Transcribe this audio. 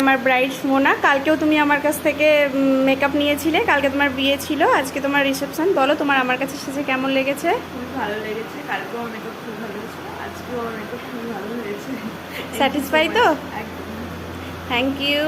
আমার ব্রাইড সুমনা। কালকেও তুমি আমার কাছ থেকে মেকআপ নিয়েছিলে, কালকে তোমার বিয়ে ছিল, আজকে তোমার রিসেপশন। বলো তোমার আমার কাছে সেজে কেমন লেগেছে? খুব ভালো লেগেছে। কালকেও আমার মেকআপ খুব ভালো হয়েছে, আজকেও আমার মেকআপ খুব ভালো হয়েছে। স্যাটিসফাই তো? একদম। Thank you.